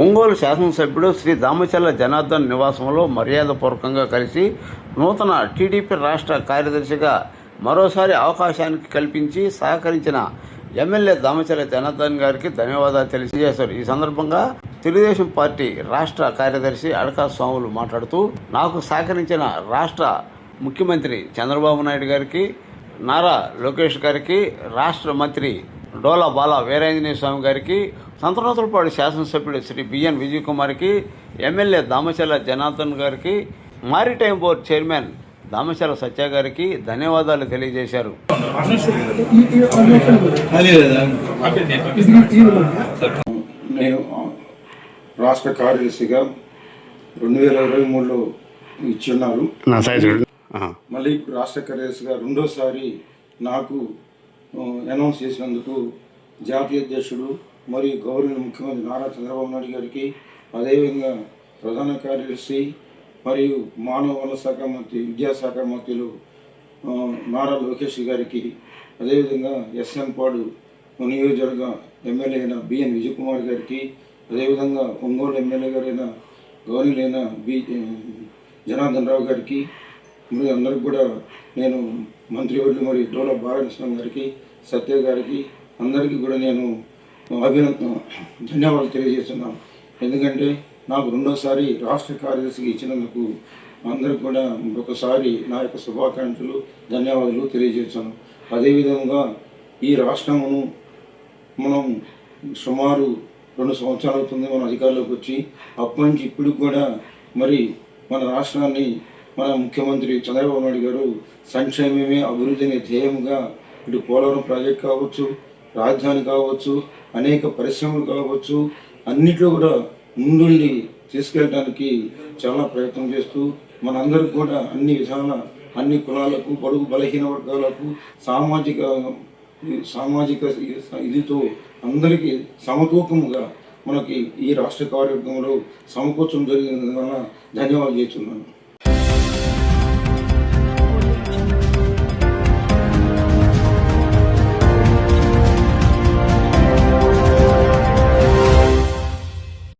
ఒంగోలు శాసనసభ్యుడు శ్రీ దామచర్ల జనార్దన్ నివాసంలో మర్యాదపూర్వకంగా కలిసి నూతన టీడీపీ రాష్ట్ర కార్యదర్శిగా మరోసారి అవకాశానికి కల్పించి సహకరించిన ఎమ్మెల్యే దామచర్ల జనార్దన్ గారికి ధన్యవాదాలు తెలియజేశారు. ఈ సందర్భంగా తెలుగుదేశం పార్టీ రాష్ట్ర కార్యదర్శి అడకా స్వాములు మాట్లాడుతూ, నాకు సహకరించిన రాష్ట్ర ముఖ్యమంత్రి చంద్రబాబు నాయుడు గారికి, నారా లోకేష్ గారికి, రాష్ట్ర మంత్రి డోలా బాల వీరాంజనేయ స్వామి గారికి, సంతనూతలపాడు శాసనసభ్యుడు శ్రీ బిఎన్ విజయ్ కుమార్కి, ఎమ్మెల్యే దామచర్ల జనార్దన్ గారికి, మారిటైమ్ బోర్డు చైర్మన్ దామచర్ల సత్య గారికి ధన్యవాదాలు తెలియజేశారు. నేను రాష్ట్ర కార్యదర్శిగా 2023లో ఇచ్చున్నారు. మళ్ళీ రాష్ట్ర కార్యదర్శిగా రెండోసారి నాకు అనౌన్స్ చేసినందుకు జాతీయ అధ్యక్షుడు మరియు గౌరవ ముఖ్యమంత్రి నారా చంద్రబాబు నాయుడు గారికి, అదేవిధంగా ప్రధాన కార్యదర్శి మరియు మానవ వనరుల శాఖ మంత్రి, విద్యాశాఖ మంత్రులు నారా లోకేష్ గారికి, అదేవిధంగా ఎస్ఎన్ పాడు నియోజకవర్గ ఎమ్మెల్యే అయిన బిఎన్ విజయ్ కుమార్ గారికి, అదేవిధంగా ఒంగోలు ఎమ్మెల్యే గారైన గౌరవులైన జనార్దన్ రావు గారికి, మరియు అందరికి కూడా నేను మంత్రివర్యులు మరియు డోలా బాలకృష్ణ గారికి, సత్య గారికి, అందరికీ కూడా నేను ధన్యవాదాలు తెలియజేస్తున్నాను. ఎందుకంటే నాకు రెండోసారి రాష్ట్ర కార్యదర్శిగా ఇచ్చినందుకు అందరికి కూడా ఒకసారి నా యొక్క శుభాకాంక్షలు, ధన్యవాదాలు తెలియజేస్తాను. అదేవిధంగా ఈ రాష్ట్రమును మనం సుమారు 2 సంవత్సరాలు అవుతుంది మన అధికారంలోకి వచ్చి. అప్పటి నుంచి ఇప్పటికి కూడా మరి మన రాష్ట్రాన్ని మన ముఖ్యమంత్రి చంద్రబాబు నాయుడు గారు సంక్షేమమే అభివృద్ధిని ధ్యేయంగా ఇటు పోలవరం ప్రాజెక్ట్ కావచ్చు, రాజధాని కావచ్చు, అనేక పరిశ్రమలు కావచ్చు, అన్నిట్లో కూడా ముందుండి తీసుకెళ్ళడానికి చాలా ప్రయత్నం చేస్తూ మనందరికి కూడా అన్ని విధాల అన్ని కులాలకు, బడుగు బలహీన వర్గాలకు సామాజిక ఇదితో అందరికీ సమతూకముగా మనకి ఈ రాష్ట్ర కార్యక్రమంలో సమకూర్చడం జరిగిన వల్ల ధన్యవాదాలు చేస్తున్నాను.